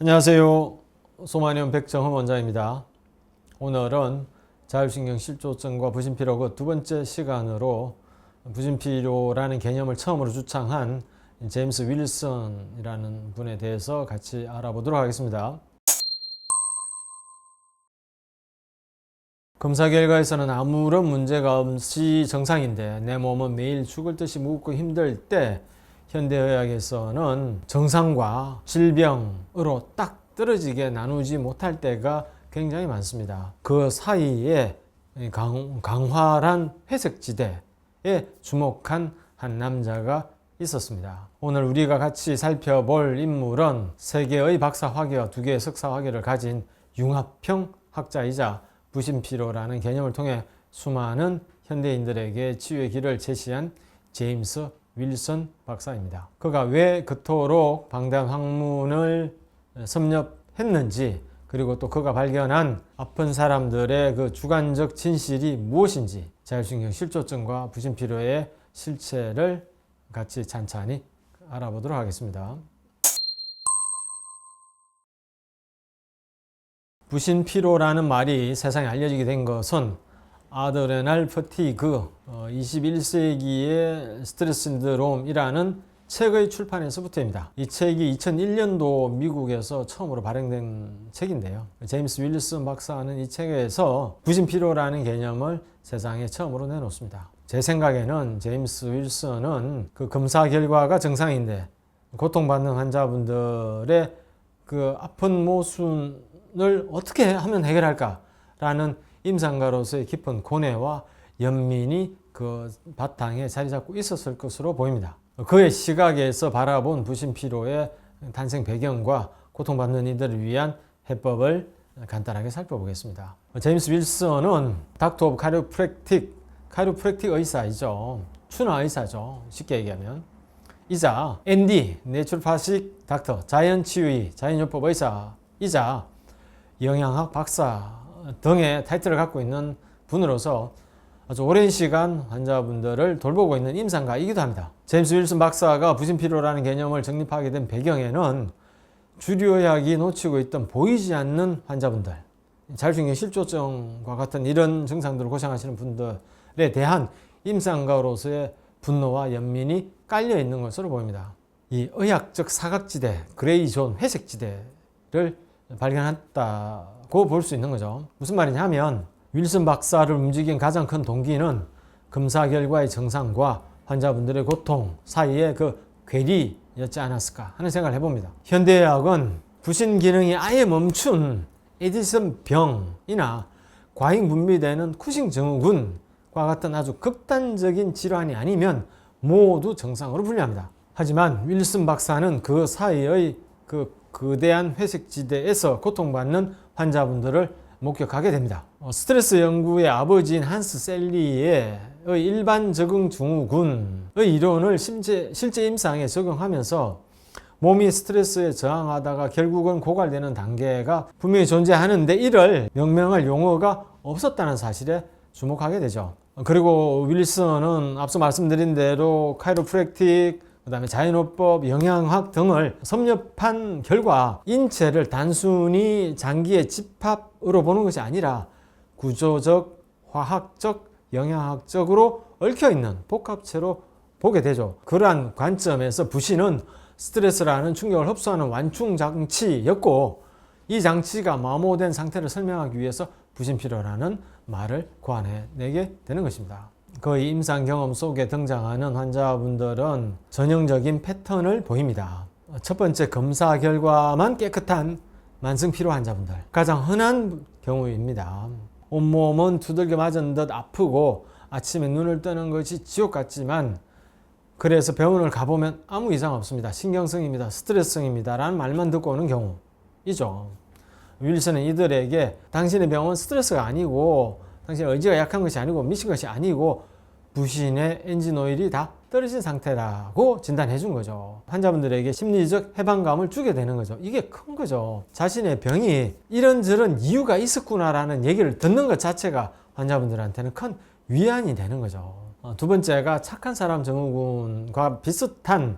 안녕하세요. 소마니온 백정흠 원장입니다. 오늘은 자율신경 실조증과 부신피로 그 두 번째 시간으로 부신피로라는 개념을 처음으로 주창한 제임스 윌슨이라는 분에 대해서 같이 알아보도록 하겠습니다. 검사 결과에서는 아무런 문제가 없이 정상인데 내 몸은 매일 죽을 듯이 무겁고 힘들 때 현대의학에서는 정상과 질병으로 딱 떨어지게 나누지 못할 때가 굉장히 많습니다. 그 사이에 강활한 회색지대에 주목한 한 남자가 있었습니다. 오늘 우리가 같이 살펴볼 인물은 세계의 박사 학위와 2개의 석사 학위를 가진 융합형 학자이자 부신피로라는 개념을 통해 수많은 현대인들에게 치유의 길을 제시한 제임스 윌슨 박사입니다. 그가 왜 그토록 방대한 학문을 섭렵했는지, 그리고 또 그가 발견한 아픈 사람들의 그 주관적 진실이 무엇인지, 자율신경 실조증과 부신피로의 실체를 같이 찬찬히 알아보도록 하겠습니다. 부신피로라는 말이 세상에 알려지게 된 것은 아드레날 퍼티그 21세기의 스트레스 신드롬이라는 책의 출판에서부터입니다. 이 책이 2001년도 미국에서 처음으로 발행된 책인데요. 제임스 윌슨 박사는 이 책에서 부신피로라는 개념을 세상에 처음으로 내놓습니다. 제 생각에는 제임스 윌슨은 그 검사 결과가 정상인데 고통받는 환자분들의 그 아픈 모순을 어떻게 하면 해결할까라는 임상가로서의 깊은 고뇌와 연민이 그 바탕에 자리 잡고 있었을 것으로 보입니다. 그의 시각에서 바라본 부신피로의 탄생 배경과 고통받는 이들을 위한 해법을 간단하게 살펴보겠습니다. 제임스 윌슨은 닥터 오브 카이로프랙틱 의사이죠. 추나 의사죠. 쉽게 얘기하면. 이자 ND, 내추로파식 닥터, 자연치유의, 자연요법 의사이자 영양학 박사 등의 타이틀을 갖고 있는 분으로서 아주 오랜 시간 환자분들을 돌보고 있는 임상가이기도 합니다. 제임스 윌슨 박사가 부신피로라는 개념을 정립하게 된 배경에는 주류의학이 놓치고 있던 보이지 않는 환자분들, 자율신경 실조증과 같은 이런 증상들을 고생하시는 분들에 대한 임상가로서의 분노와 연민이 깔려 있는 것으로 보입니다. 이 의학적 사각지대, 그레이존, 회색지대를 발견했다고 볼 수 있는 거죠. 무슨 말이냐 하면 윌슨 박사를 움직인 가장 큰 동기는 검사 결과의 정상과 환자분들의 고통 사이의 그 괴리였지 않았을까 하는 생각을 해봅니다. 현대의학은 부신 기능이 아예 멈춘 에디슨 병이나 과잉 분비되는 쿠싱 증후군과 같은 아주 극단적인 질환이 아니면 모두 정상으로 분류합니다. 하지만 윌슨 박사는 그 사이의 그 거대한 회색지대에서 고통받는 환자분들을 목격하게 됩니다. 스트레스 연구의 아버지인 한스 셀리의 일반 적응 증후군의 이론을 실제 임상에 적용하면서 몸이 스트레스에 저항하다가 결국은 고갈되는 단계가 분명히 존재하는데 이를 명명할 용어가 없었다는 사실에 주목하게 되죠. 그리고 윌슨은 앞서 말씀드린 대로 카이로프랙틱, 그 다음에 자연요법, 영양학 등을 섭렵한 결과 인체를 단순히 장기의 집합으로 보는 것이 아니라 구조적, 화학적, 영양학적으로 얽혀있는 복합체로 보게 되죠. 그러한 관점에서 부신은 스트레스라는 충격을 흡수하는 완충장치였고 이 장치가 마모된 상태를 설명하기 위해서 부신피로라는 말을 고안해내게 되는 것입니다. 그의 임상 경험 속에 등장하는 환자분들은 전형적인 패턴을 보입니다. 첫 번째, 검사 결과만 깨끗한 만성피로 환자분들. 가장 흔한 경우입니다. 온몸은 두들겨 맞은 듯 아프고 아침에 눈을 뜨는 것이 지옥 같지만 그래서 병원을 가보면 아무 이상 없습니다. 신경성입니다. 스트레스성입니다. 라는 말만 듣고 오는 경우이죠. 윌슨은 이들에게 당신의 병은 스트레스가 아니고 당신의 의지가 약한 것이 아니고 미친 것이 아니고 부신의 엔진오일이 다 떨어진 상태라고 진단해 준 거죠. 환자분들에게 심리적 해방감을 주게 되는 거죠. 이게 큰 거죠. 자신의 병이 이런저런 이유가 있었구나라는 얘기를 듣는 것 자체가 환자분들한테는 큰 위안이 되는 거죠. 두 번째가 착한 사람 증후군과 비슷한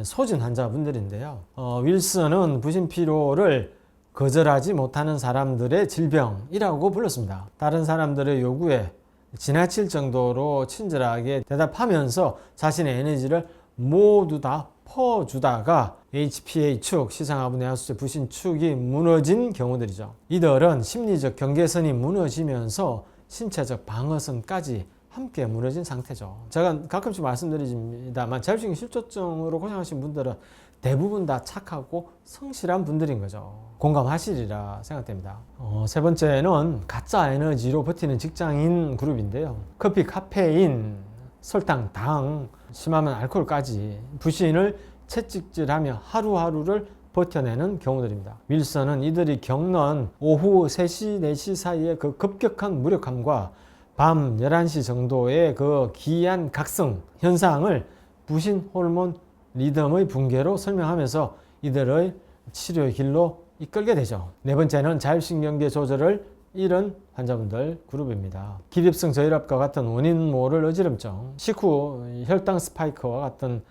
소진 환자분들인데요. 윌슨은 부신피로를 거절하지 못하는 사람들의 질병이라고 불렀습니다. 다른 사람들의 요구에 지나칠 정도로 친절하게 대답하면서 자신의 에너지를 모두 다 퍼주다가 HPA-축, 시상하부뇌하수체 부신축이 무너진 경우들이죠. 이들은 심리적 경계선이 무너지면서 신체적 방어선까지 함께 무너진 상태죠. 제가 가끔씩 말씀드리지만 자율신경 실조증으로 고생하신 분들은 대부분 다 착하고 성실한 분들인 거죠. 공감하시리라 생각됩니다. 세 번째는 가짜 에너지로 버티는 직장인 그룹인데요. 커피, 카페인, 설탕, 당, 심하면 알코올까지 부신을 채찍질하며 하루하루를 버텨내는 경우들입니다. 윌슨은 이들이 겪는 오후 3시, 4시 사이의 그 급격한 무력함과 밤 11시 정도의 그 기이한 각성 현상을 부신 호르몬 리듬의 붕괴로 설명하면서 이들의 치료의 길로 이끌게 되죠. 네 번째는 자율신경계 조절을 잃은 환자분들 그룹입니다. 기립성 저혈압과 같은 원인 모를 어지럼증, 식후 혈당 스파이크와 같은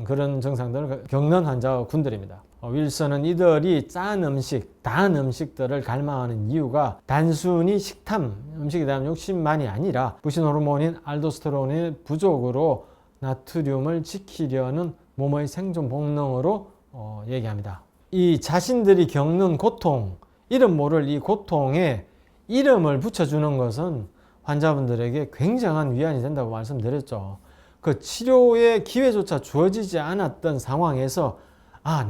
그런 증상들을 겪는 환자군들입니다. 윌슨은 이들이 짠 음식, 단 음식들을 갈망하는 이유가 단순히 식탐, 음식에 대한 욕심만이 아니라 부신 호르몬인 알도스테론의 부족으로 나트륨을 지키려는 몸의 생존 본능으로 얘기합니다. 이 자신들이 겪는 고통, 이름 모를 이 고통에 이름을 붙여주는 것은 환자분들에게 굉장한 위안이 된다고 말씀드렸죠. 그 치료의 기회조차 주어지지 않았던 상황에서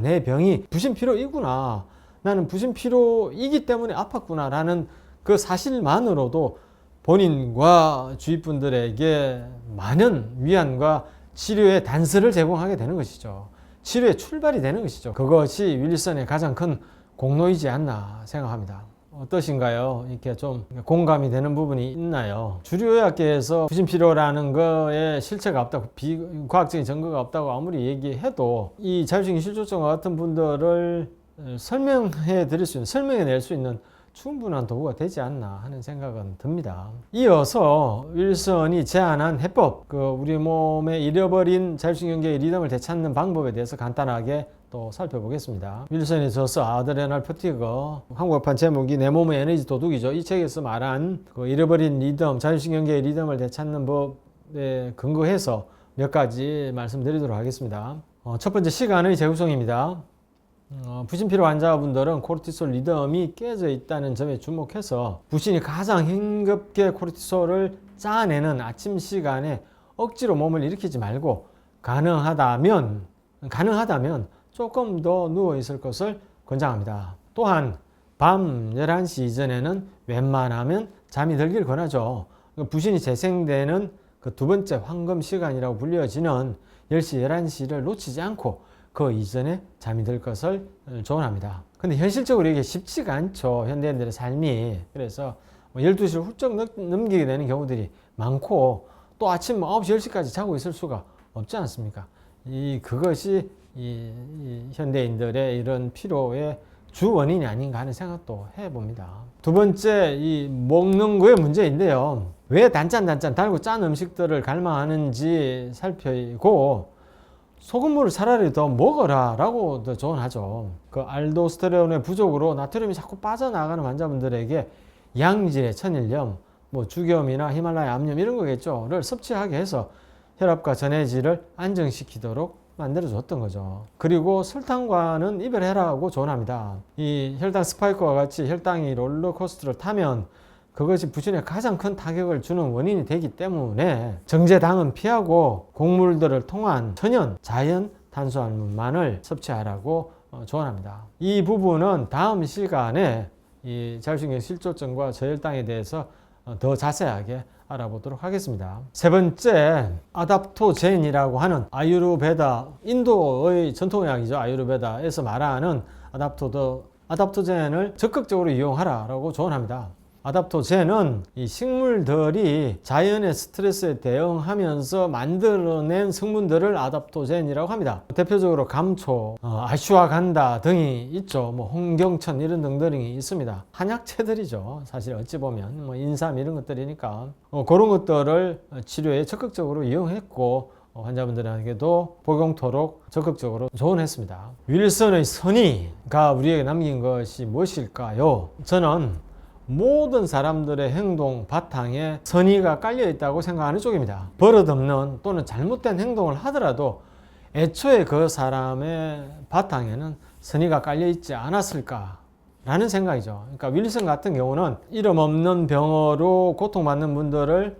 내 병이 부신피로이구나, 나는 부신피로이기 때문에 아팠구나 라는 그 사실만으로도 본인과 주위 분들에게 많은 위안과 치료의 단서를 제공하게 되는 것이죠. 치료의 출발이 되는 것이죠. 그것이 윌슨의 가장 큰 공로이지 않나 생각합니다. 어떠신가요? 이렇게 좀 공감이 되는 부분이 있나요? 주류의학계에서 부신피로라는 거에 실체가 없다고, 비과학적인 증거가 없다고 아무리 얘기해도 이 자율신경 실조증과 같은 분들을 설명해낼 수 있는 충분한 도구가 되지 않나 하는 생각은 듭니다. 이어서 윌슨이 제안한 해법, 우리 몸의 잃어버린 자율신경계의 리듬을 되찾는 방법에 대해서 간단하게 또 살펴보겠습니다. 윌슨이 써서 아드레날 퍼티그, 한국어판 제목이 내 몸의 에너지 도둑이죠. 이 책에서 말한 그 잃어버린 리듬, 자율신경계의 리듬을 되찾는 법에 근거해서 몇 가지 말씀드리도록 하겠습니다. 첫 번째, 시간의 재구성입니다. 부신피로 환자분들은 코르티솔 리듬이 깨져 있다는 점에 주목해서 부신이 가장 힘겹게 코르티솔을 짜내는 아침 시간에 억지로 몸을 일으키지 말고 가능하다면 조금 더 누워 있을 것을 권장합니다. 또한 밤 11시 이전에는 웬만하면 잠이 들길 권하죠. 부신이 재생되는 그 두 번째 황금 시간이라고 불려지는 10시, 11시를 놓치지 않고 그 이전에 잠이 들 것을 조언합니다. 근데 현실적으로 이게 쉽지가 않죠. 현대인들의 삶이. 그래서 12시를 훌쩍 넘기게 되는 경우들이 많고 또 아침 9시, 10시까지 자고 있을 수가 없지 않습니까? 그것이 현대인들의 이런 피로의 주 원인이 아닌가 하는 생각도 해봅니다. 두 번째, 먹는 거의 문제인데요. 왜 단짠 달고 짠 음식들을 갈망하는지 살피고 소금물을 차라리 더 먹어라 라고 더 조언하죠. 그 알도스테론의 부족으로 나트륨이 자꾸 빠져나가는 환자분들에게 양질의 천일염, 죽염이나 히말라야 암염 이런 거겠죠,를 섭취하게 해서 혈압과 전해질을 안정시키도록 만들어줬던 거죠. 그리고 설탕과는 이별해라고 조언합니다. 이 혈당 스파이크와 같이 혈당이 롤러코스터를 타면 그것이 부신에 가장 큰 타격을 주는 원인이 되기 때문에 정제당은 피하고 곡물들을 통한 천연, 자연 탄수화물만을 섭취하라고 조언합니다. 이 부분은 다음 시간에 이 자율신경 실조증과 저혈당에 대해서 더 자세하게 알아보도록 하겠습니다. 세 번째, 아답토젠이라고 하는 아유르베다, 인도의 전통의학이죠. 아유르베다에서 말하는 아답토젠을 적극적으로 이용하라고 조언합니다. 아답토젠은 이 식물들이 자연의 스트레스에 대응하면서 만들어낸 성분들을 아답토젠이라고 합니다. 대표적으로 감초, 아슈와간다 등이 있죠. 홍경천 이런 등등이 있습니다. 한약재들이죠. 사실 어찌 보면 인삼 이런 것들이니까 그런 것들을 치료에 적극적으로 이용했고 환자분들에게도 복용토록 적극적으로 조언했습니다. 윌슨의 선의가 우리에게 남긴 것이 무엇일까요? 저는 모든 사람들의 행동 바탕에 선의가 깔려 있다고 생각하는 쪽입니다. 버릇없는 또는 잘못된 행동을 하더라도 애초에 그 사람의 바탕에는 선의가 깔려 있지 않았을까라는 생각이죠. 그러니까 윌슨 같은 경우는 이름 없는 병으로 고통받는 분들을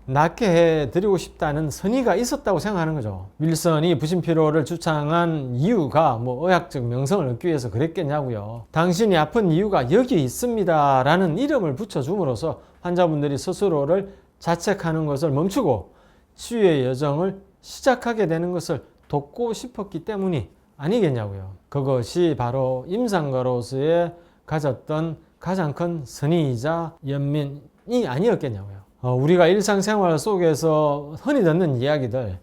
낫게 해드리고 싶다는 선의가 있었다고 생각하는 거죠. 윌슨이 부신피로를 주창한 이유가 뭐 의학적 명성을 얻기 위해서 그랬겠냐고요. 당신이 아픈 이유가 여기 있습니다 라는 이름을 붙여줌으로써 환자분들이 스스로를 자책하는 것을 멈추고 치유의 여정을 시작하게 되는 것을 돕고 싶었기 때문이 아니겠냐고요. 그것이 바로 임상가로서의 가졌던 가장 큰 선의이자 연민이 아니었겠냐고요. 우리가 일상생활 속에서 흔히 듣는 이야기들,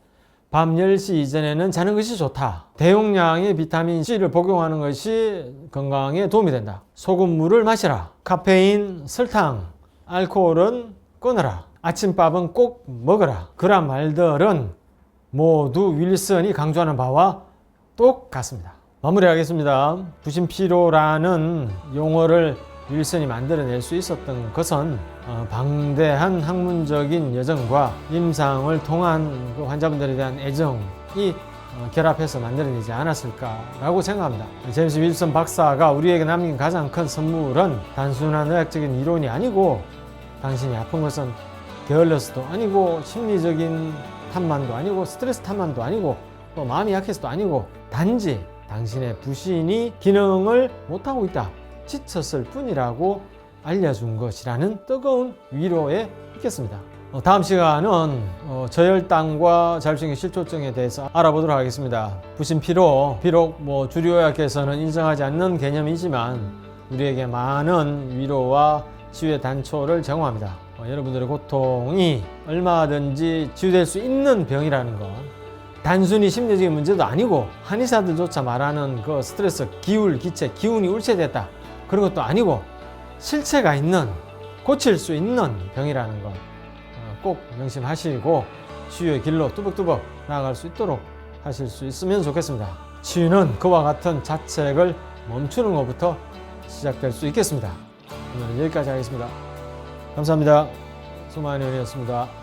밤 10시 이전에는 자는 것이 좋다. 대용량의 비타민C를 복용하는 것이 건강에 도움이 된다. 소금물을 마시라. 카페인, 설탕, 알코올은 끊어라. 아침밥은 꼭 먹어라. 그런 말들은 모두 윌슨이 강조하는 바와 똑같습니다. 마무리하겠습니다. 부신피로라는 용어를 윌슨이 만들어낼 수 있었던 것은 방대한 학문적인 여정과 임상을 통한 그 환자분들에 대한 애정이 결합해서 만들어내지 않았을까라고 생각합니다. 제임스 윌슨 박사가 우리에게 남긴 가장 큰 선물은 단순한 의학적인 이론이 아니고 당신이 아픈 것은 게을러서도 아니고 심리적인 탓만도 아니고 스트레스 탓만도 아니고 또 마음이 약해서도 아니고 단지 당신의 부신이 기능을 못하고 있다. 지쳤을 뿐이라고 알려준 것이라는 뜨거운 위로에 있겠습니다. 다음 시간은 저혈당과 자율신경 실조증에 대해서 알아보도록 하겠습니다. 부신피로, 비록 주류의학계에서는 인정하지 않는 개념이지만 우리에게 많은 위로와 치유의 단초를 제공합니다. 여러분들의 고통이 얼마든지 치유될 수 있는 병이라는 것, 단순히 심리적인 문제도 아니고 한의사들조차 말하는 그 스트레스, 기울, 기체, 기운이 울체됐다 그런 것도 아니고 실체가 있는, 고칠 수 있는 병이라는 것 꼭 명심하시고 치유의 길로 뚜벅뚜벅 나아갈 수 있도록 하실 수 있으면 좋겠습니다. 치유는 그와 같은 자책을 멈추는 것부터 시작될 수 있겠습니다. 오늘 여기까지 하겠습니다. 감사합니다. 수만현이었습니다.